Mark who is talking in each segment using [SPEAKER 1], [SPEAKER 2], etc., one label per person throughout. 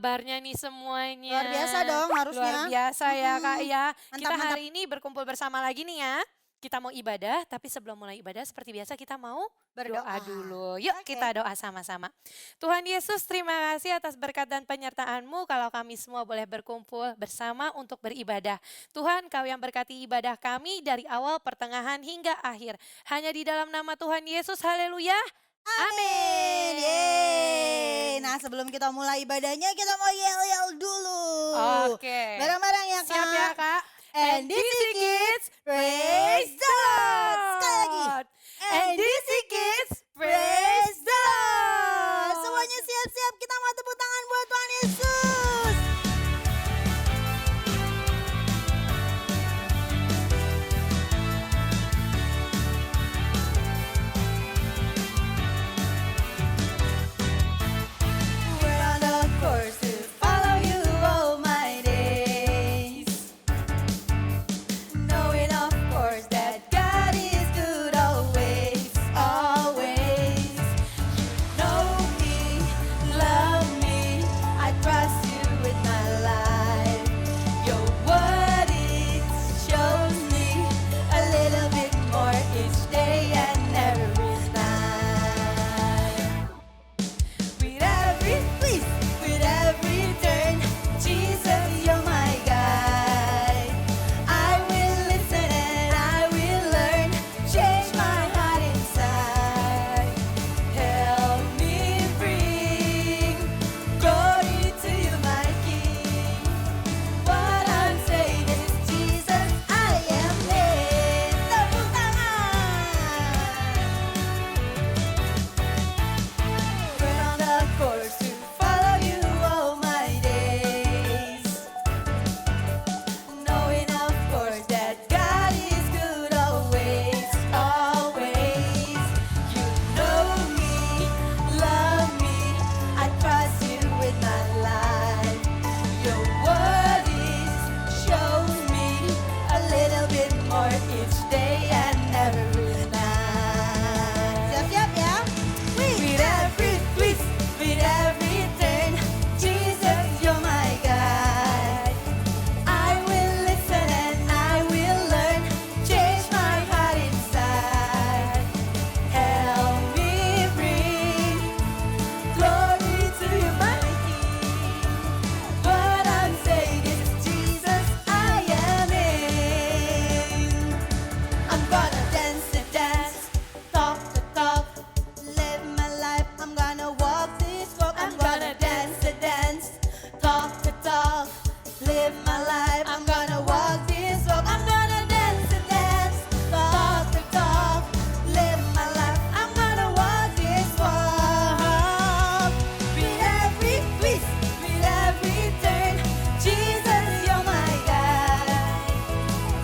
[SPEAKER 1] kabarnya nih semuanya?
[SPEAKER 2] Luar biasa dong harusnya.
[SPEAKER 1] Luar biasa ya Kak
[SPEAKER 2] Mhm.
[SPEAKER 1] ya.
[SPEAKER 2] Mantap
[SPEAKER 1] Kita
[SPEAKER 2] mantap.
[SPEAKER 1] hari ini berkumpul bersama lagi nih ya. Kita mau ibadah, tapi sebelum mulai ibadah seperti biasa kita mau doa
[SPEAKER 2] Berdoa.
[SPEAKER 1] dulu. Yuk
[SPEAKER 2] Oke.
[SPEAKER 1] kita doa sama-sama. Tuhan Yesus, terima kasih atas berkat dan penyertaan-Mu kalau kami semua boleh berkumpul bersama untuk beribadah. Tuhan, Kau yang berkati ibadah kami dari awal, pertengahan hingga akhir. Hanya di dalam nama Tuhan Yesus, haleluya.
[SPEAKER 2] Amin. Yeay.
[SPEAKER 1] Amin.
[SPEAKER 2] Nah, sebelum kita mulai ibadahnya kita mau yel-yel dulu.
[SPEAKER 1] Oke.
[SPEAKER 2] Bareng-bareng ya,
[SPEAKER 1] Siap ya
[SPEAKER 2] Kak.
[SPEAKER 1] Kak?
[SPEAKER 2] NDC Kids, praise the Lord. Sekali lagi. NDC Kids, praise the Lord. Semuanya siap-siap, kita mau tepuk tangan buat Tuhan Yesus. We're on the course to follow you all my days, knowing of course that God is good always, always. Know me, love me, I trust you with my life. Your word it shows me a little bit more each day and every night. With every twist, with every turn, Jesus, you're my guide. I will listen and I will learn, change my heart inside. Help me bring glory to you, my King. What I'm saying is, Jesus, I am in. Tepuk tangan. We're on the course to follow you all my days, knowing of course that God is good always, always. You know me, love me, I trust you with my life. Your word is shows me a little bit more each day and every night. Siap-siap ya. With every twist, with every turn, Jesus, you're my guide. I will listen and I will learn, change my heart inside. Help me bring glory to you, my King. What I'm saying is, Jesus, I am in. I'm gonna dance the dance, talk the talk, live my life. I'm gonna walk this walk. I'm gonna dance the dance, talk the talk, live my life. I'm gonna walk this walk. I'm gonna dance the dance, talk the talk, live my life. I'm gonna walk this walk. With every twist, with every turn, Jesus, you're my guide.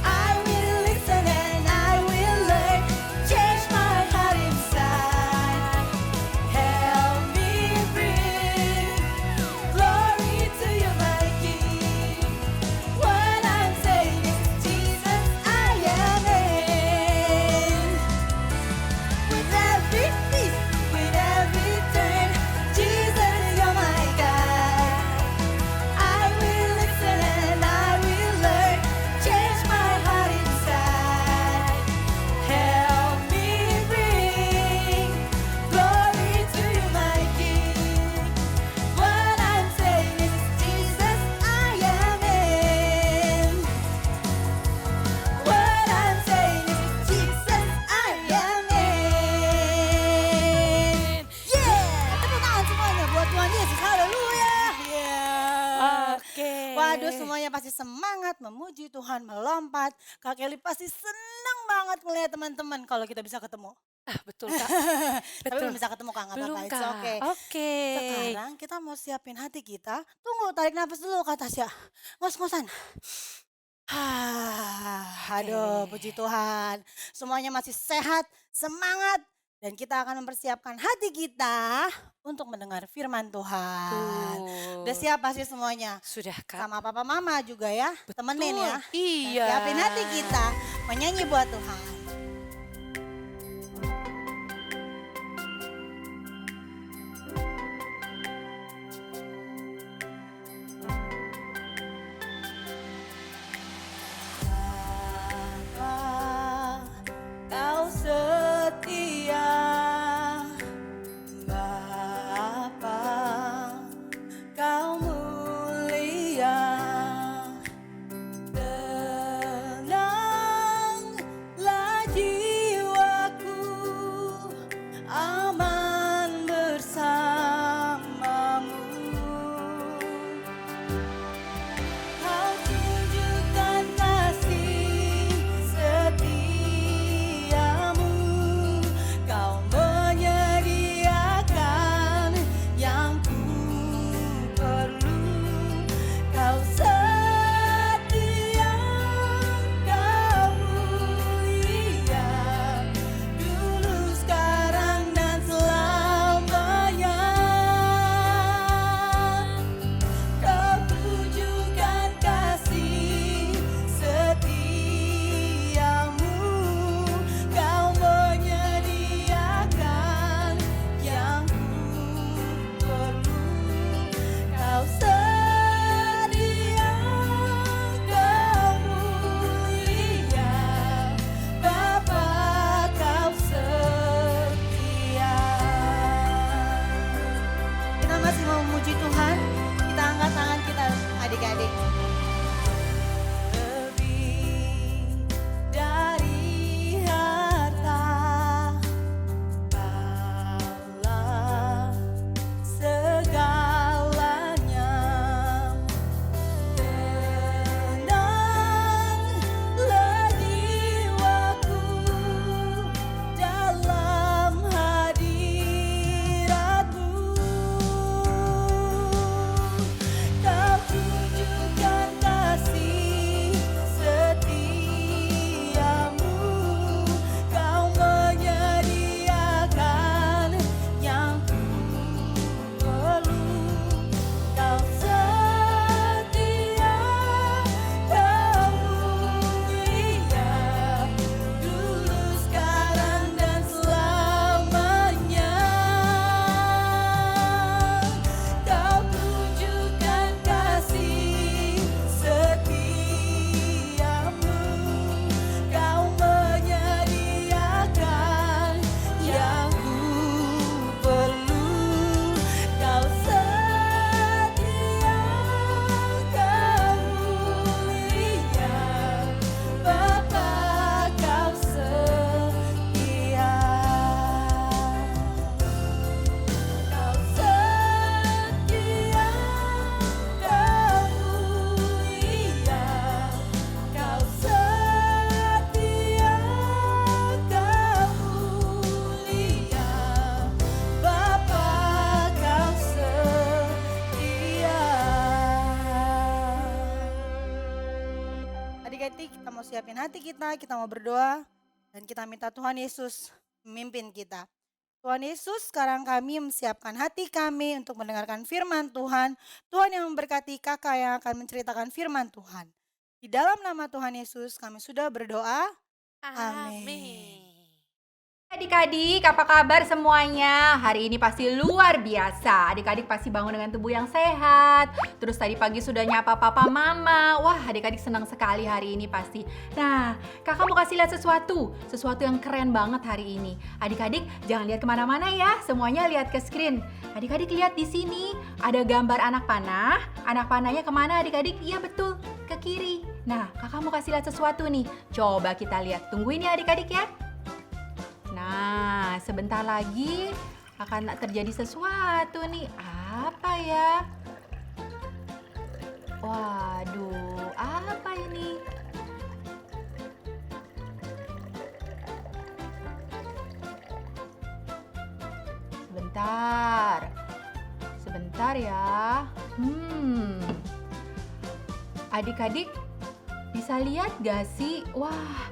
[SPEAKER 2] I will listen and I will learn, change my heart inside. Help me bring glory to you, my King. What I'm saying is, Jesus, I am in. With every twist, with every turn, Jesus, you're my guide. I will listen and I will learn, change my heart inside. Help me bring glory to you, my King. What I'm saying is, Jesus, I am in. What I'm saying is, Jesus, I am in. Yeah, tepuk tangan semuanya buat Tuhan Yesus. Haleluya. Yeah.
[SPEAKER 1] Oke.
[SPEAKER 2] Waduh, semuanya pasti semangat memuji Tuhan, melompat. Kak Kelly pasti senang banget melihat teman-teman kalau kita bisa ketemu.
[SPEAKER 1] Ah, betul Kak.
[SPEAKER 2] Tapi
[SPEAKER 1] Betul.
[SPEAKER 2] belum bisa ketemu Kak, nggak
[SPEAKER 1] Belum
[SPEAKER 2] apa-apa, it's
[SPEAKER 1] Kak.
[SPEAKER 2] okay.
[SPEAKER 1] Oke.
[SPEAKER 2] Sekarang kita mau siapin hati kita. Tunggu, tarik nafas dulu Kak Tasya. Ngos-ngosan. Aduh, puji Tuhan. Semuanya masih sehat, semangat. Dan kita akan mempersiapkan hati kita untuk mendengar firman Tuhan. Udah
[SPEAKER 1] Tuh.
[SPEAKER 2] siap pasti semuanya?
[SPEAKER 1] Sudah Kak.
[SPEAKER 2] Sama papa mama juga ya, temenin
[SPEAKER 1] Betul.
[SPEAKER 2] ya.
[SPEAKER 1] Iya.
[SPEAKER 2] Siapin hati kita, menyanyi buat Tuhan. siapin hati kita mau berdoa dan kita minta Tuhan Yesus memimpin kita. Tuhan Yesus, sekarang kami menyiapkan hati kami untuk mendengarkan firman Tuhan. Tuhan yang memberkati kakak yang akan menceritakan firman Tuhan. Di dalam nama Tuhan Yesus kami sudah berdoa. Amin.
[SPEAKER 1] Amin.
[SPEAKER 3] Adik-adik, apa kabar semuanya? Hari ini pasti luar biasa. Adik-adik pasti bangun dengan tubuh yang sehat. Terus tadi pagi sudah nyapa papa mama. Wah, adik-adik senang sekali hari ini pasti. Nah, kakak mau kasih lihat sesuatu yang keren banget hari ini. Adik-adik jangan lihat kemana-mana ya, semuanya lihat ke screen. Adik-adik lihat di sini ada gambar anak panah. Anak panahnya kemana adik-adik? Iya betul, ke kiri. Nah, kakak mau kasih lihat sesuatu nih. Coba kita lihat. Tungguin ya adik-adik ya. Nah, sebentar lagi akan terjadi sesuatu nih. Apa ya? Waduh, apa ini? Sebentar ya. Adik-adik bisa lihat gak sih? Wah,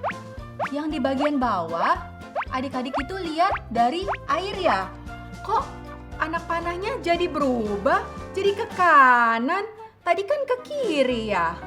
[SPEAKER 3] yang di bagian bawah adik-adik itu lihat dari air ya. Kok anak panahnya jadi berubah? Jadi ke kanan? Tadi kan ke kiri ya.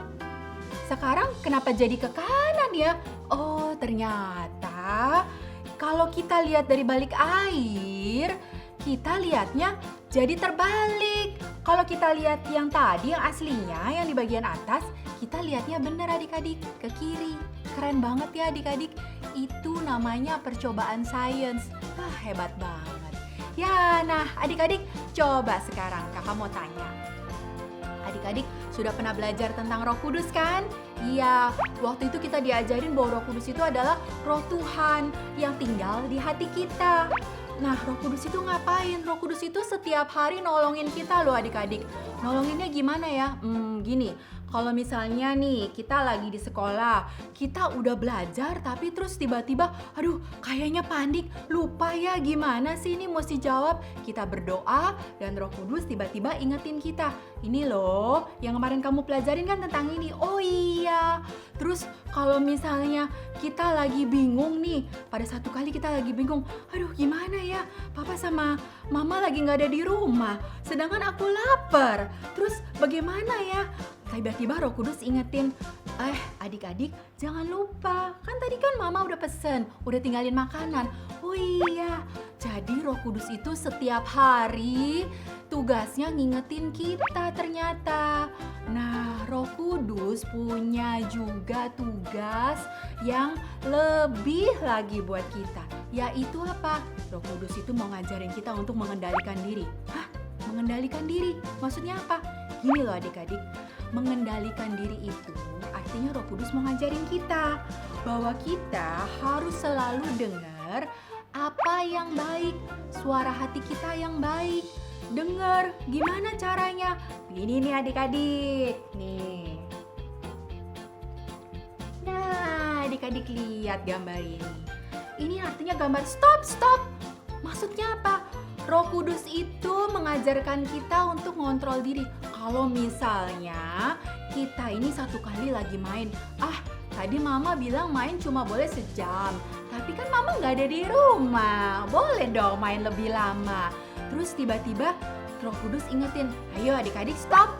[SPEAKER 3] Sekarang kenapa jadi ke kanan ya? Oh, ternyata kalau kita lihat dari balik air, kita lihatnya jadi terbalik. Kalau kita lihat yang tadi, yang aslinya, yang di bagian atas, kita lihatnya benar adik-adik, ke kiri. Keren banget ya adik-adik. Itu namanya percobaan sains. Wah, hebat banget. Ya, nah adik-adik coba sekarang kakak mau tanya. Adik-adik sudah pernah belajar tentang Roh Kudus kan? Iya, waktu itu kita diajarin bahwa Roh Kudus itu adalah Roh Tuhan yang tinggal di hati kita. Nah, Roh Kudus itu ngapain? Roh Kudus itu setiap hari nolongin kita loh adik-adik. Nolonginnya gimana ya? Gini, kalau misalnya nih kita lagi di sekolah, kita udah belajar tapi terus tiba-tiba aduh kayaknya panik, lupa ya gimana sih ini mesti jawab. Kita berdoa dan Roh Kudus tiba-tiba ingetin kita. Ini loh yang kemarin kamu pelajarin kan tentang ini. Oh iya. Terus kalau misalnya kita lagi bingung nih, pada satu kali kita lagi bingung, aduh gimana ya, papa sama mama lagi gak ada di rumah, sedangkan aku lapar. Terus bagaimana ya? Tiba-tiba Roh Kudus ingetin, adik-adik jangan lupa, kan tadi kan mama udah pesen, udah tinggalin makanan. Oh iya, jadi Roh Kudus itu setiap hari tugasnya ngingetin kita ternyata. Nah, Roh Kudus punya juga tugas yang lebih lagi buat kita, yaitu apa? Roh Kudus itu mau ngajarin kita untuk mengendalikan diri. Hah? Mengendalikan diri? Maksudnya apa? Gini loh adik-adik, mengendalikan diri itu artinya Roh Kudus mau ngajarin kita bahwa kita harus selalu dengar apa yang baik, suara hati kita yang baik. Dengar, gimana caranya? Ini nih adik-adik, nih. Nah, adik-adik lihat gambar ini. Ini artinya gambar stop. Maksudnya apa? Roh Kudus itu mengajarkan kita untuk ngontrol diri. Kalau misalnya kita ini satu kali lagi main, tadi mama bilang main cuma boleh sejam, tapi kan mama nggak ada di rumah, boleh dong main lebih lama. Terus tiba-tiba Roh Kudus ingetin, ayo adik-adik stop.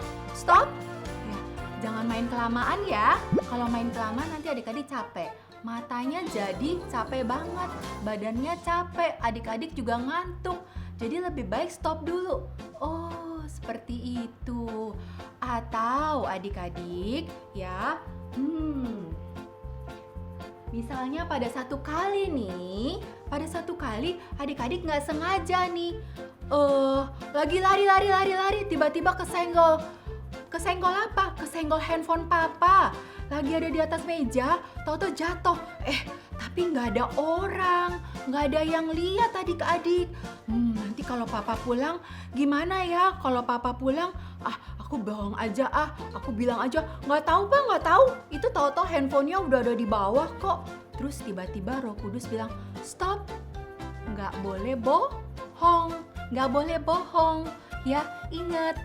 [SPEAKER 3] Ya, jangan main kelamaan ya. Kalau main kelamaan nanti adik-adik capek. Matanya jadi capek banget, badannya capek, adik-adik juga ngantuk. Jadi lebih baik stop dulu. Oh, seperti itu. Atau adik-adik ya, misalnya pada satu kali adik-adik nggak sengaja nih, lagi lari, tiba-tiba kesenggol apa? Kesenggol handphone papa. Lagi ada di atas meja, tau-tau jatuh. Tapi nggak ada orang, nggak ada yang lihat adik-adik. Nanti kalau papa pulang gimana ya? Kalau papa pulang, aku bohong aja aku bilang aja nggak tahu bang, nggak tahu. Itu tau-tau handphonenya udah ada di bawah kok. Terus tiba-tiba Roh Kudus bilang, stop, nggak boleh bohong. Ya, ingat,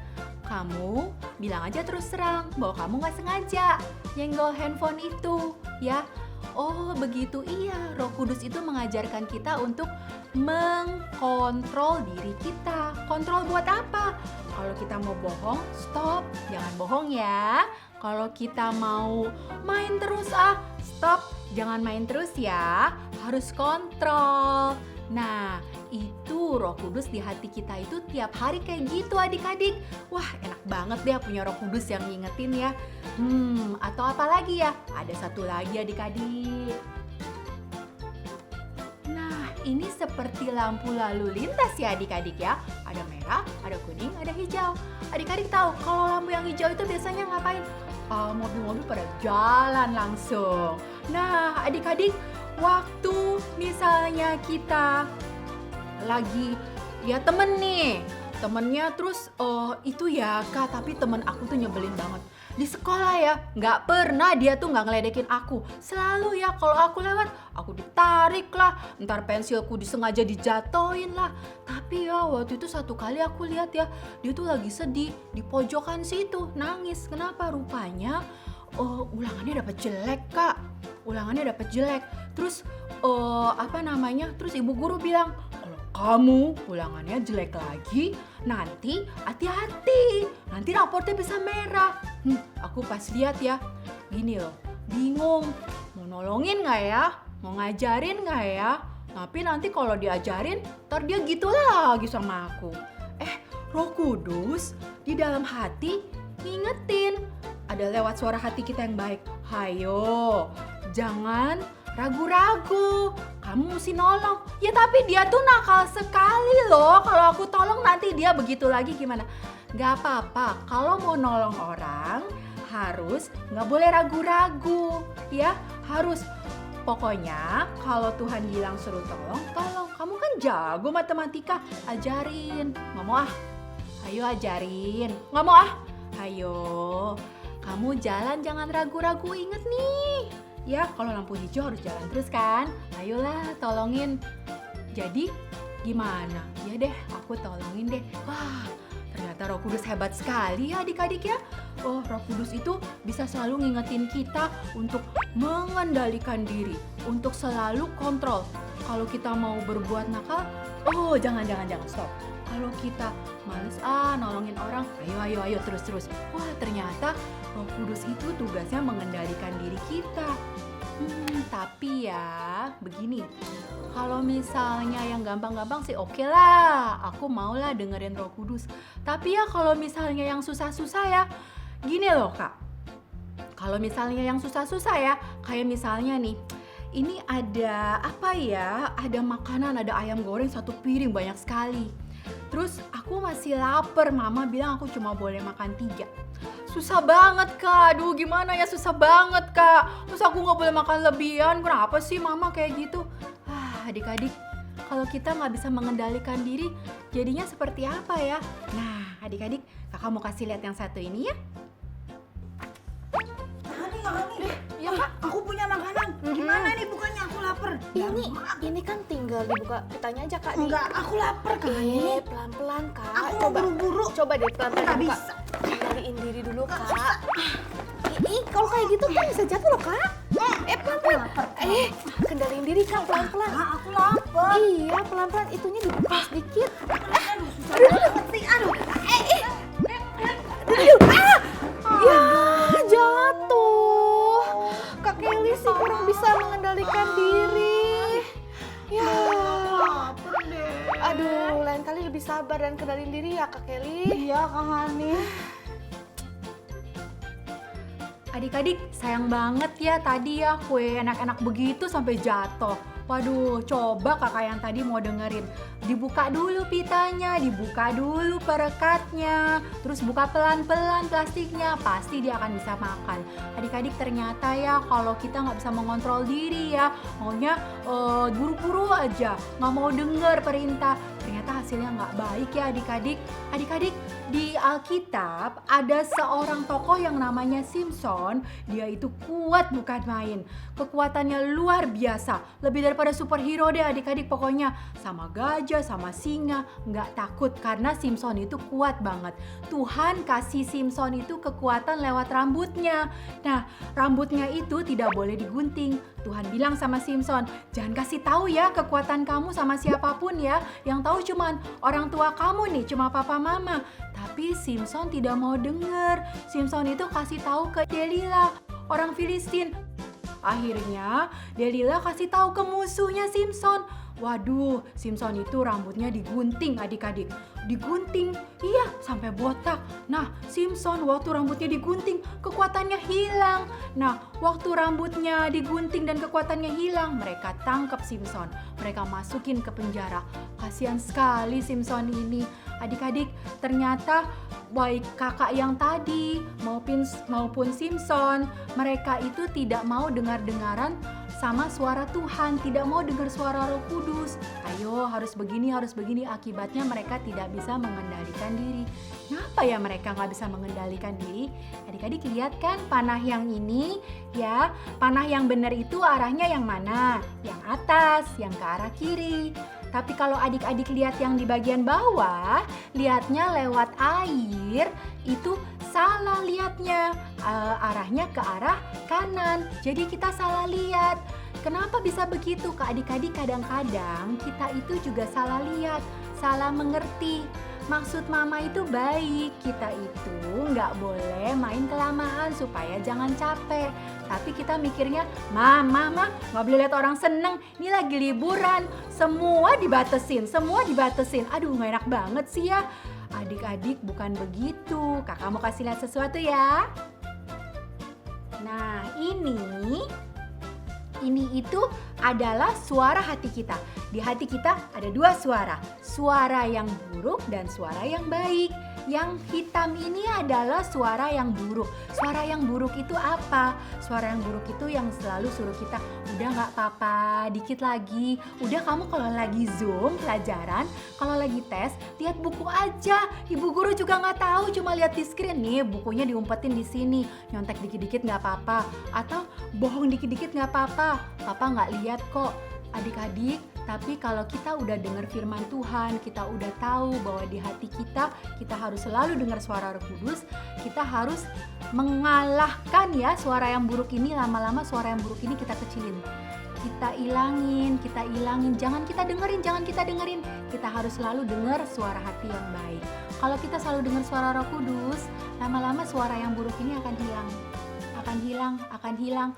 [SPEAKER 3] kamu bilang aja terus terang bahwa kamu nggak sengaja nyenggol handphone itu. ya. Oh begitu, iya. Roh Kudus itu mengajarkan kita untuk mengkontrol diri kita. Kontrol buat apa? Kalau kita mau bohong, stop, jangan bohong ya. Kalau kita mau main terus, stop, jangan main terus ya. Harus kontrol. Nah, itu Roh Kudus di hati kita itu tiap hari kayak gitu adik-adik. Wah, enak banget deh punya Roh Kudus yang ngingetin ya. Atau apa lagi ya? Ada satu lagi adik-adik. Nah, ini seperti lampu lalu lintas ya adik-adik ya. Ada merah, ada kuning, ada hijau. Adik-adik tahu kalau lampu yang hijau itu biasanya ngapain? Mobil-mobil pada jalan langsung. Nah, adik-adik, waktu misalnya kita lagi ya temen nih, temennya terus itu ya Kak, tapi temen aku tuh nyebelin banget. Di sekolah ya, nggak pernah dia tuh nggak ngeledekin aku. Selalu ya kalau aku lewat, aku ditarik lah, ntar pensilku disengaja dijatoin lah. Tapi ya waktu itu satu kali aku lihat ya, dia tuh lagi sedih di pojokan situ, nangis. Kenapa? Rupanya ulangannya dapat jelek Kak. Ulangannya dapat jelek. Terus terus ibu guru bilang, kalau kamu ulangannya jelek lagi, nanti hati-hati, nanti raportnya bisa merah. Aku pas lihat ya, gini loh, bingung, mau nolongin nggak ya, mau ngajarin nggak ya, tapi nanti kalau diajarin, ntar dia gitu lagi sama aku. Roh Kudus di dalam hati ngingetin, ada lewat suara hati kita yang baik, hayo, jangan ragu-ragu, kamu mesti nolong. Ya tapi dia tuh nakal sekali loh, kalau aku tolong nanti dia begitu lagi gimana? Gak apa-apa, kalau mau nolong orang harus gak boleh ragu-ragu ya, harus. Pokoknya kalau Tuhan bilang suruh tolong, tolong. Kamu kan jago matematika, ajarin. Gak mau ayo ajarin. Gak mau ayo. Kamu jalan jangan ragu-ragu, inget nih ya, kalau lampu hijau harus jalan terus kan. Ayolah tolongin. Jadi gimana? Ya deh, aku tolongin deh. Wah, ternyata Roh Kudus hebat sekali ya adik-adik ya. Roh Kudus itu bisa selalu ngingetin kita untuk mengendalikan diri, untuk selalu kontrol. Kalau kita mau berbuat nakal, jangan stop. Kalau kita males nolongin orang, ayo terus. Wah, ternyata Roh Kudus itu tugasnya mengendalikan diri kita. Tapi ya begini, kalau misalnya yang gampang-gampang sih oke lah, aku maulah dengerin Roh Kudus. Tapi ya kalau misalnya yang susah-susah ya, gini loh Kak, kalau misalnya yang susah-susah ya, kayak misalnya nih, ini ada apa ya, ada makanan, ada ayam goreng satu piring banyak sekali. Terus aku masih lapar, mama bilang aku cuma boleh makan 3. Susah banget Kak, aduh gimana ya, susah banget Kak. Terus aku gak boleh makan lebihan, kenapa sih mama kayak gitu? Adik-adik, kalau kita gak bisa mengendalikan diri, jadinya seperti apa ya? Nah adik-adik, kakak mau kasih lihat yang satu ini ya.
[SPEAKER 2] Hani.
[SPEAKER 3] Ya Kak,
[SPEAKER 2] Aku punya makanan. Gimana nih bukannya aku lapar?
[SPEAKER 4] Ini kan tinggal dibuka pitanya aja Kak.
[SPEAKER 2] Enggak, aku lapar Kak.
[SPEAKER 4] Pelan-pelan Kak.
[SPEAKER 2] Aku mau buru-buru.
[SPEAKER 4] Coba deh pelan-pelan
[SPEAKER 2] Nggak
[SPEAKER 4] buka.
[SPEAKER 2] bisa.
[SPEAKER 4] Kendaliin diri dulu Kak. Kalau kayak gitu kan bisa jatuh loh Kak. Pelan-pelan. Kendaliin diri Kak pelan-pelan.
[SPEAKER 2] Aku lapar.
[SPEAKER 4] Iya pelan-pelan, itunya dibuka sedikit.
[SPEAKER 2] Aduh.
[SPEAKER 4] Ya jatuh. Kak Kelly sih kurang bisa mengendalikan diri. Ya.
[SPEAKER 2] Lapar deh.
[SPEAKER 4] Aduh, lain kali lebih sabar dan kendaliin diri ya Kak Kelly.
[SPEAKER 2] Iya Kak Hani.
[SPEAKER 3] Adik-adik, sayang banget ya tadi ya kue enak-enak begitu sampai jatuh. Waduh, coba kakak yang tadi mau dengerin. Dibuka dulu pitanya, dibuka dulu perekatnya, terus buka pelan-pelan plastiknya, pasti dia akan bisa makan. Adik-adik ternyata ya kalau kita nggak bisa mengontrol diri ya, maunya buru-buru aja, nggak mau denger perintah. Ternyata hasilnya nggak baik ya adik-adik. Adik-adik, di Alkitab ada seorang tokoh yang namanya Simpson. Dia itu kuat bukan main. Kekuatannya luar biasa. Lebih dari daripada superhero deh adik-adik pokoknya. Sama gajah, sama singa, nggak takut karena Simpson itu kuat banget. Tuhan kasih Simpson itu kekuatan lewat rambutnya. Nah, rambutnya itu tidak boleh digunting. Tuhan bilang sama Simpson, jangan kasih tahu ya kekuatan kamu sama siapapun ya. Yang tahu cuman orang tua kamu nih, cuma papa mama. Tapi Simpson tidak mau dengar. Simpson itu kasih tahu ke Delilah, orang Filistin. Akhirnya Delilah kasih tahu ke musuhnya Simpson. Waduh, Simpson itu rambutnya digunting adik-adik. Digunting, iya sampai botak. Nah, Simpson waktu rambutnya digunting, kekuatannya hilang. Nah, waktu rambutnya digunting dan kekuatannya hilang, mereka tangkap Simpson. Mereka masukin ke penjara. Kasihan sekali Simpson ini. Adik-adik, ternyata baik kakak yang tadi maupun Simpson, mereka itu tidak mau dengar-dengaran sama suara Tuhan, tidak mau dengar suara Roh Kudus. Ayo, harus begini, akibatnya mereka tidak bisa mengendalikan diri. Kenapa ya mereka nggak bisa mengendalikan diri? Adik-adik lihat kan panah yang ini, ya, panah yang benar itu arahnya yang mana? Yang atas, yang ke arah kiri. Tapi kalau adik-adik lihat yang di bagian bawah, lihatnya lewat air, itu salah lihatnya, arahnya ke arah kanan. Jadi kita salah lihat. Kenapa bisa begitu? Ke adik-adik kadang-kadang kita itu juga salah lihat, salah mengerti. Maksud mama itu baik, kita itu nggak boleh main kelamaan supaya jangan capek. Tapi kita mikirnya, mama nggak boleh lihat orang seneng, ini lagi liburan, semua dibatesin. Aduh nggak enak banget sih ya. Adik-adik bukan begitu, kakak mau kasih lihat sesuatu ya. Nah ini itu adalah suara hati kita. Di hati kita ada dua suara. Suara yang buruk dan suara yang baik. Yang hitam ini adalah suara yang buruk. Suara yang buruk itu apa? Suara yang buruk itu yang selalu suruh kita, udah gak apa-apa, dikit lagi. Udah kamu kalau lagi Zoom pelajaran, kalau lagi tes, lihat buku aja. Ibu guru juga gak tahu, cuma lihat di screen nih, bukunya diumpetin di sini. Nyontek dikit-dikit gak apa-apa. Atau bohong dikit-dikit gak apa-apa. Papa gak lihat kok. Adik-adik, tapi kalau kita udah dengar firman Tuhan, kita udah tahu bahwa di hati kita harus selalu dengar suara Roh Kudus, kita harus mengalahkan ya suara yang buruk ini. Lama-lama suara yang buruk ini kita kecilin, kita ilangin, jangan kita dengerin. Kita harus selalu dengar suara hati yang baik. Kalau kita selalu dengar suara Roh Kudus, lama-lama suara yang buruk ini akan hilang.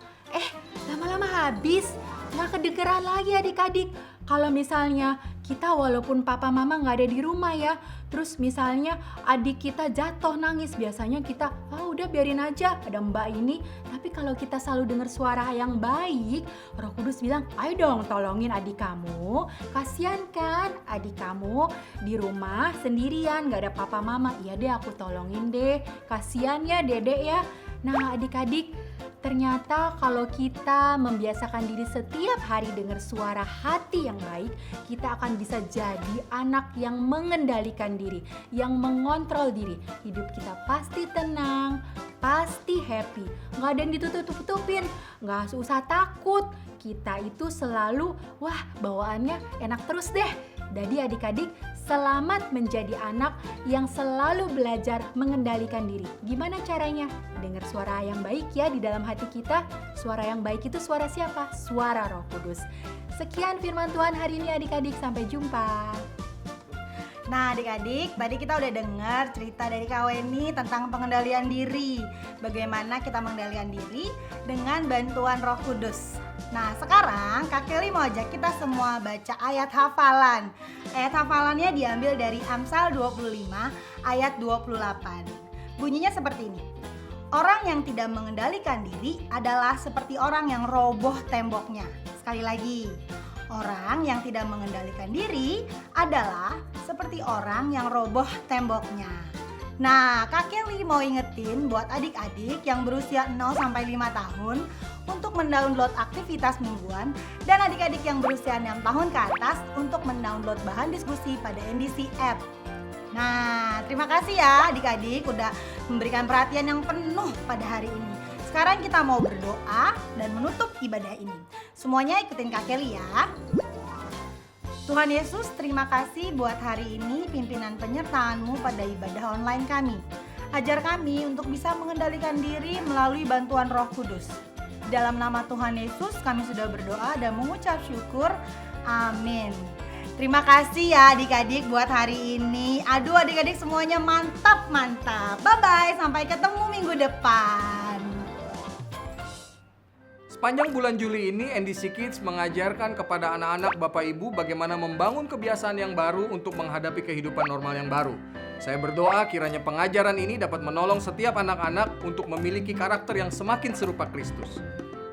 [SPEAKER 3] Lama-lama habis, nggak kedengeran lagi adik-adik. Kalau misalnya kita walaupun papa mama nggak ada di rumah ya, terus misalnya adik kita jatuh nangis, biasanya kita udah biarin aja, ada mbak ini. Tapi kalau kita selalu dengar suara yang baik, Roh Kudus bilang, ayo dong tolongin adik kamu. Kasian kan adik kamu di rumah sendirian, nggak ada papa mama. Iya deh, aku tolongin deh, kasian ya dedek ya. Nah adik-adik, ternyata kalau kita membiasakan diri setiap hari dengar suara hati yang baik, kita akan bisa jadi anak yang mengendalikan diri, yang mengontrol diri. Hidup kita pasti tenang, pasti happy. Nggak ada yang ditutup-tutupin, nggak usah takut. Kita itu selalu, bawaannya enak terus deh. Jadi adik-adik, selamat menjadi anak yang selalu belajar mengendalikan diri. Gimana caranya? Dengar suara yang baik ya di dalam hati kita. Suara yang baik itu suara siapa? Suara Roh Kudus. Sekian firman Tuhan hari ini adik-adik, sampai jumpa.
[SPEAKER 2] Nah adik-adik, tadi kita udah dengar cerita dari Kak Weni tentang pengendalian diri. Bagaimana kita mengendalikan diri dengan bantuan Roh Kudus. Nah sekarang Kak Kelly mau ajak kita semua baca ayat hafalan. Ayat hafalannya diambil dari Amsal 25 ayat 28. Bunyinya seperti ini. Orang yang tidak mengendalikan diri adalah seperti orang yang roboh temboknya. Sekali lagi. Orang yang tidak mengendalikan diri adalah seperti orang yang roboh temboknya. Nah, Kak Kelly mau ingetin buat adik-adik yang berusia 0-5 tahun untuk mendownload aktivitas mingguan dan adik-adik yang berusia 6 tahun ke atas untuk mendownload bahan diskusi pada NDC App. Nah, terima kasih ya adik-adik udah memberikan perhatian yang penuh pada hari ini.
[SPEAKER 5] sekarang kita mau berdoa dan menutup ibadah ini. Semuanya ikutin Kak Kelly ya. Tuhan Yesus, terima kasih buat hari ini pimpinan penyertaan-Mu pada ibadah online kami. Ajar kami untuk bisa mengendalikan diri melalui bantuan Roh Kudus. Dalam nama Tuhan Yesus kami sudah berdoa dan mengucap syukur. Amin. Terima kasih ya adik-adik buat hari ini. Aduh adik-adik semuanya mantap. Bye-bye, sampai ketemu minggu depan.
[SPEAKER 6] Sepanjang bulan Juli ini, NDC Kids mengajarkan kepada anak-anak Bapak Ibu bagaimana membangun kebiasaan yang baru untuk menghadapi kehidupan normal yang baru. Saya berdoa kiranya pengajaran ini dapat menolong setiap anak-anak untuk memiliki karakter yang semakin serupa Kristus.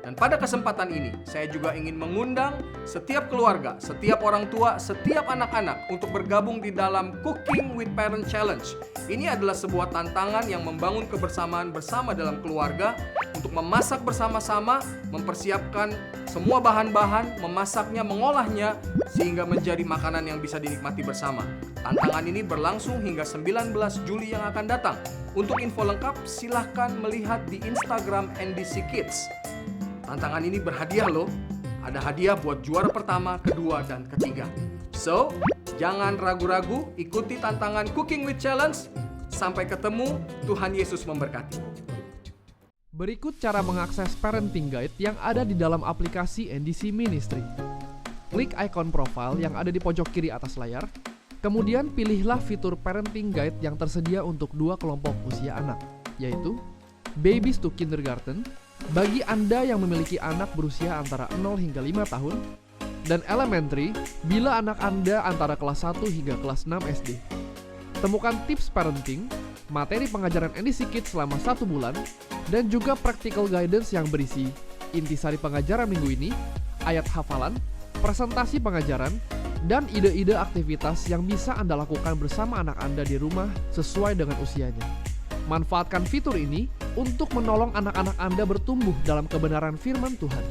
[SPEAKER 6] Dan pada kesempatan ini, saya juga ingin mengundang setiap keluarga, setiap orang tua, setiap anak-anak untuk bergabung di dalam Cooking with Parents Challenge. Ini adalah sebuah tantangan yang membangun kebersamaan bersama dalam keluarga untuk memasak bersama-sama, mempersiapkan semua bahan-bahan, memasaknya, mengolahnya, sehingga menjadi makanan yang bisa dinikmati bersama. Tantangan ini berlangsung hingga 19 Juli yang akan datang. Untuk info lengkap, silahkan melihat di Instagram NDC Kids. Tantangan ini berhadiah loh. Ada hadiah buat juara pertama, kedua, dan ketiga. So, jangan ragu-ragu, ikuti tantangan Cooking with Challenge. Sampai ketemu, Tuhan Yesus memberkati.
[SPEAKER 7] Berikut cara mengakses parenting guide yang ada di dalam aplikasi NDC Ministry. Klik ikon profile yang ada di pojok kiri atas layar, kemudian pilihlah fitur parenting guide yang tersedia untuk dua kelompok usia anak, yaitu Babies to Kindergarten, bagi Anda yang memiliki anak berusia antara 0 hingga 5 tahun, dan Elementary bila anak Anda antara kelas 1 hingga kelas 6 SD. Temukan tips parenting, materi pengajaran NDC Kids selama 1 bulan, dan juga practical guidance yang berisi intisari pengajaran minggu ini, ayat hafalan, presentasi pengajaran, dan ide-ide aktivitas yang bisa Anda lakukan bersama anak Anda di rumah sesuai dengan usianya. Manfaatkan fitur ini untuk menolong anak-anak Anda bertumbuh dalam kebenaran firman Tuhan.